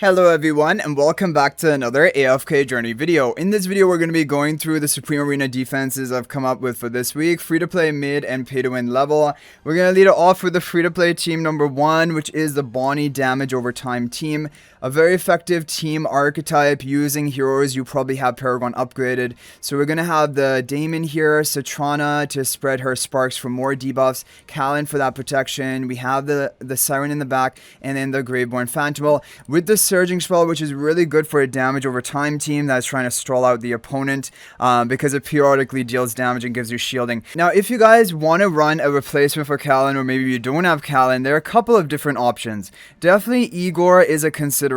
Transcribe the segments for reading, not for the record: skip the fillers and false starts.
Hello everyone and welcome back to another AFK Journey video. In this video we're going to be going through the Supreme Arena defenses I've come up with for this week. Free to play mid and pay to win level. We're going to lead it off with the free to play team number 1, which is the Bonnie damage over time team. A very effective team archetype using heroes you probably have Paragon upgraded. So we're going to have the Daemon here, Citrana to spread her sparks for more debuffs, Callan for that protection. We have the Siren in the back and then the Graveborn Phantom with the Surging spell, which is really good for a damage over time team that's trying to stall out the opponent because it periodically deals damage and gives you shielding. Now, if you guys want to run a replacement for Callan, or maybe you don't have Callan, there are a couple of different options. Definitely Igor is a consideration.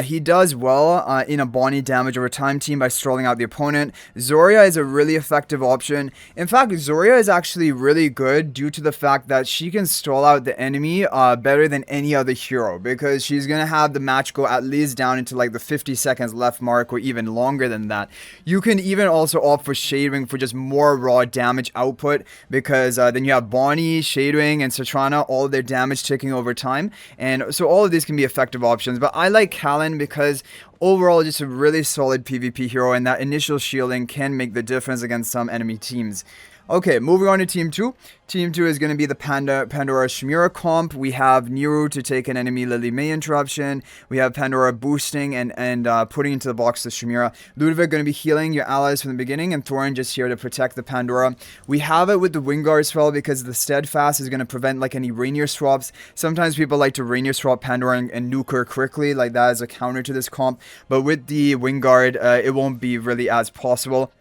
He does well in a Bonnie damage over time team by stalling out the opponent. Zarya is a really effective option. In fact, Zarya is actually really good due to the fact that she can stall out the enemy better than any other hero, because she's going to have the match go at least down into like the 50 seconds left mark or even longer than that. You can even also opt for Shadewing for just more raw damage output, because then you have Bonnie, Shadewing, and Citrana, all of their damage ticking over time, and so all of these can be effective options. But I like Callan because overall just a really solid PvP hero, and that initial shielding can make the difference against some enemy teams. Okay, moving on to Team 2. Team 2 is going to be the Pandora Shimira comp. We have Niru to take an enemy Lily May interruption. We have Pandora boosting and putting into the box the Shimira. Ludwig going to be healing your allies from the beginning, and Thorin just here to protect the Pandora. We have it with the Wingard spell because the Steadfast is going to prevent like any Rainier swaps. Sometimes people like to Rainier swap Pandora and nuke her quickly, like that is a counter to this comp. But with the Wingard, it won't be really as possible.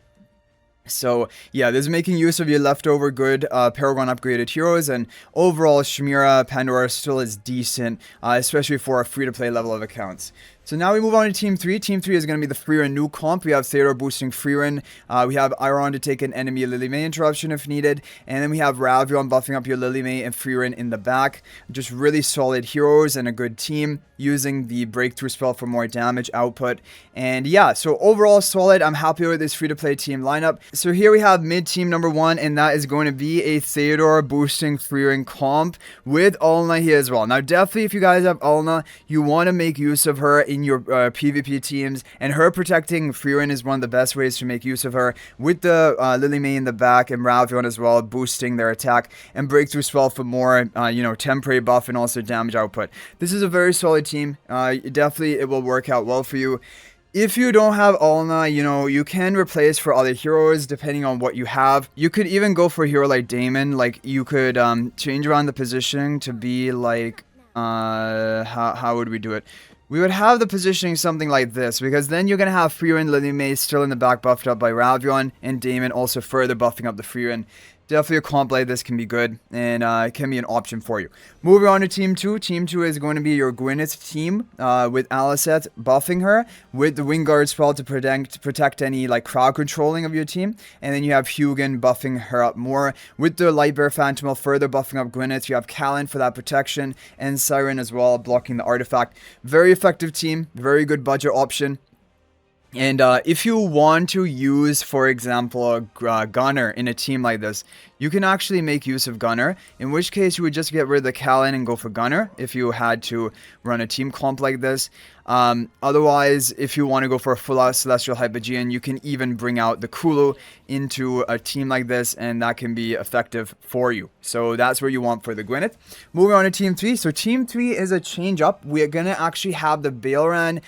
So yeah, this is making use of your leftover good Paragon upgraded heroes, and overall Shimira Pandora still is decent, especially for a free-to-play level of accounts. So now we move on to Team 3. Team 3 is going to be the Freerin new comp. We have Theodore boosting Freerin. We have Iron to take an enemy Lily May interruption if needed. And then we have Ravion buffing up your Lily May and Freerin in the back. Just really solid heroes and a good team using the breakthrough spell for more damage output. And yeah, so overall solid. I'm happy with this free-to-play team lineup. So here we have mid team number 1, and that is going to be a Theodore boosting Freerin comp with Alna here as well. Now definitely if you guys have Alna, you want to make use of her in your PvP teams, and her protecting Freerin is one of the best ways to make use of her, with the Lily May in the back and Ravion as well boosting their attack and breakthrough spell for more temporary buff and also damage output. This is a very solid team. Definitely it will work out well for you. If you don't have Alna, you can replace for other heroes depending on what you have. You could even go for a hero like Daemon. Like you could change around the positioning to be like how would we do it? We would have the positioning something like this, because then you're going to have Freerin, Lily May still in the back buffed up by Ravion, and Daemon also further buffing up the Freerin. Definitely a comp like this can be good, and it can be an option for you. Moving on to Team 2. Team 2 is going to be your Gwyneth team with Alicent buffing her with the Wingard spell to protect any like crowd controlling of your team. And then you have Hugin buffing her up more with the Lightbearer Phantom further buffing up Gwyneth. You have Callan for that protection, and Siren as well blocking the artifact. Very effective team, very good budget option. And if you want to use, for example, a Gunner in a team like this, you can actually make use of Gunner, in which case you would just get rid of the Callan and go for Gunner if you had to run a team comp like this. Otherwise, if you want to go for a full-out Celestial Hypogean, you can even bring out the Kulu into a team like this, and that can be effective for you. So that's what you want for the Gwyneth. Moving on to Team 3. So Team 3 is a change up. We're going to actually have the Baelran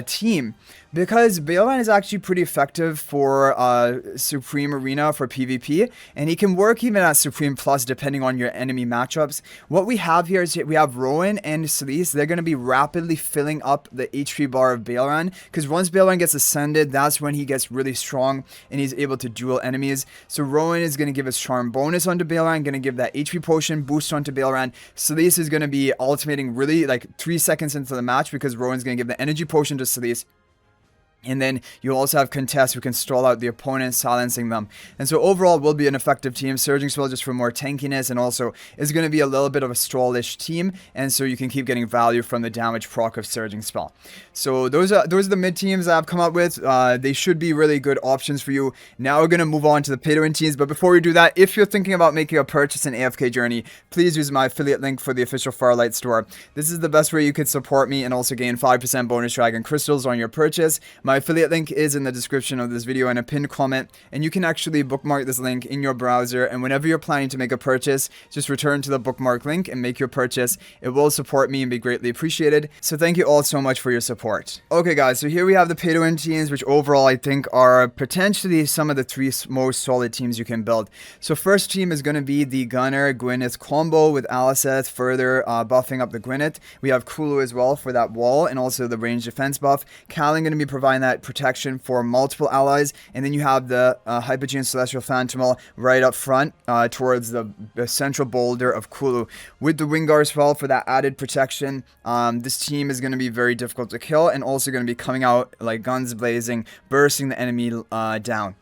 team, because Baelran is actually pretty effective for Supreme Arena for PvP, and he can work even at Supreme Plus depending on your enemy matchups. What we have here is we have Rowan and Celise. They're going to be rapidly filling up the HP bar of Baelran, because once Baelran gets ascended, that's when he gets really strong and he's able to duel enemies. So Rowan is going to give us charm bonus onto Baelran, going to give that HP potion boost onto Baelran. Celise is going to be ultimating really like 3 seconds into the match, because Rowan's going to give the energy potion to Celise. And then you also have contests who can stall out the opponent, silencing them. And so overall, will be an effective team. Surging Spell just for more tankiness, and also is going to be a little bit of a stallish team. And so you can keep getting value from the damage proc of Surging Spell. So those are the mid teams that I've come up with. They should be really good options for you. Now we're going to move on to the pay-to-win teams. But before we do that, if you're thinking about making a purchase in AFK Journey, please use my affiliate link for the official Farlight Store. This is the best way you can support me and also gain 5% bonus dragon crystals on your purchase. My affiliate link is in the description of this video and a pinned comment, and you can actually bookmark this link in your browser, and whenever you're planning to make a purchase, just return to the bookmark link and make your purchase. It will support me and be greatly appreciated. So thank you all so much for your support. Okay guys, so here we have the pay to win teams, which overall I think are potentially some of the 3 most solid teams you can build. So first team is going to be the Gunner Gwyneth combo with Alicent, further buffing up the Gwyneth. We have Kulu as well for that wall and also the range defense buff. Kalin going to be providing that protection for multiple allies, and then you have the Hypogean Celestial Phantomal right up front towards the central boulder of Kulu with the Wingar as well for that added protection. This team is going to be very difficult to kill and also going to be coming out like guns blazing, bursting the enemy down.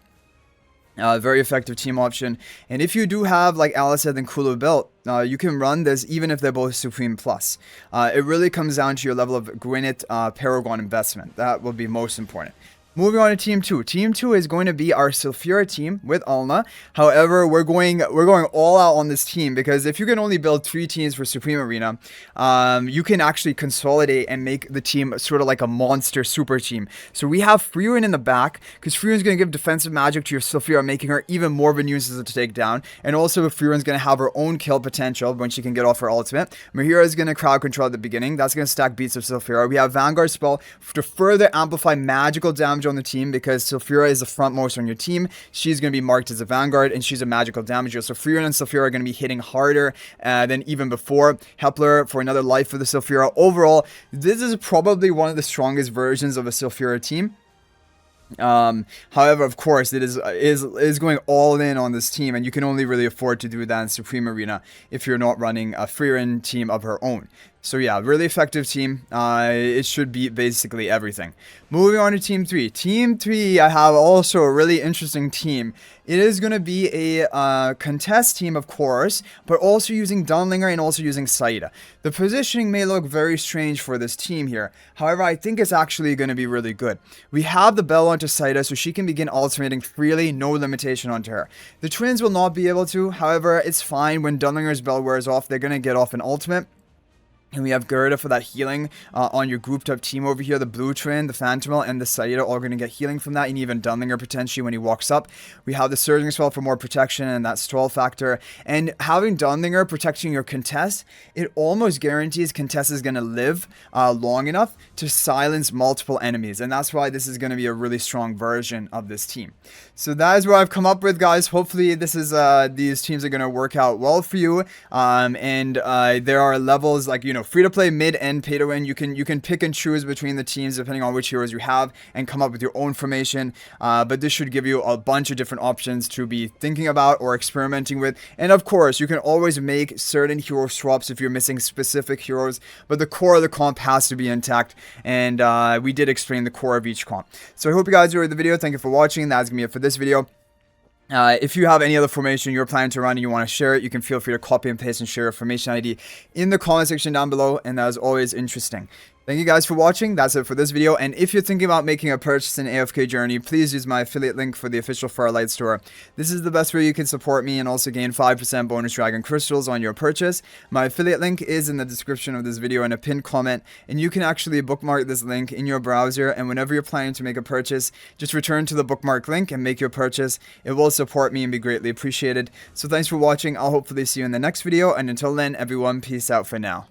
Very effective team option. And if you do have like Alicent and Kulu built, you can run this even if they're both Supreme Plus. It really comes down to your level of Gwyneth Paragon investment. That will be most important. Moving on to Team 2. Team 2 is going to be our Sulfura team with Alna. However, we're going all out on this team because if you can only build 3 teams for Supreme Arena, you can actually consolidate and make the team sort of like a monster super team. So we have Frieren in the back because Frieren's going to give defensive magic to your Sulfura, making her even more of a nuisance to take down. And also Frieren's going to have her own kill potential when she can get off her ultimate. Mahira is going to crowd control at the beginning. That's going to stack beats of Sulfura. We have Vanguard spell to further amplify magical damage on the team because Sulfura is the frontmost on your team. She's going to be marked as a Vanguard and she's a magical damager. So Frieren and Sulfura are going to be hitting harder than even before. Hepler for another life for the Sulfura. Overall, this is probably one of the strongest versions of a Sulfura team. However, of course, it is going all in on this team, and you can only really afford to do that in Supreme Arena if you're not running a Frieren team of her own. So yeah, really effective team. It should beat basically everything. Moving on to Team 3. Team 3, I have also a really interesting team. It is going to be a contest team, of course, but also using Dunlinger and also using Saida. The positioning may look very strange for this team here. However, I think it's actually going to be really good. We have the bell onto Saida, so she can begin alternating freely, no limitation onto her. The twins will not be able to. However, it's fine. When Dunlinger's bell wears off, they're going to get off an ultimate. And we have Gerda for that healing on your grouped up team over here. The blue twin, the Phantomal, and the Saida all going to get healing from that. And even Dunlinger potentially when he walks up. We have the Surging Spell for more protection and that stall factor. And having Dunlinger protecting your contest, it almost guarantees contest is going to live long enough to silence multiple enemies. And that's why this is going to be a really strong version of this team. So that is what I've come up with, guys. Hopefully this is these teams are going to work out well for you. There are levels like, you know, free to play, mid, and pay to win. You can pick and choose between the teams depending on which heroes you have and come up with your own formation. But this should give you a bunch of different options to be thinking about or experimenting with. And of course, you can always make certain hero swaps if you're missing specific heroes. But the core of the comp has to be intact. And we did explain the core of each comp. So I hope you guys enjoyed the video. Thank you for watching. That's gonna be it for this video. If you have any other formation you're planning to run and you want to share it, you can feel free to copy and paste and share your formation ID in the comment section down below, and that is always interesting. Thank you guys for watching. That's it for this video. And if you're thinking about making a purchase in AFK Journey, please use my affiliate link for the official Farlight Store. This is the best way you can support me and also gain 5% bonus dragon crystals on your purchase. My affiliate link is in the description of this video and a pinned comment, and you can actually bookmark this link in your browser, and whenever you're planning to make a purchase, just return to the bookmark link and make your purchase. It will support me and be greatly appreciated. So thanks for watching. I'll hopefully see you in the next video, and until then, everyone, peace out for now.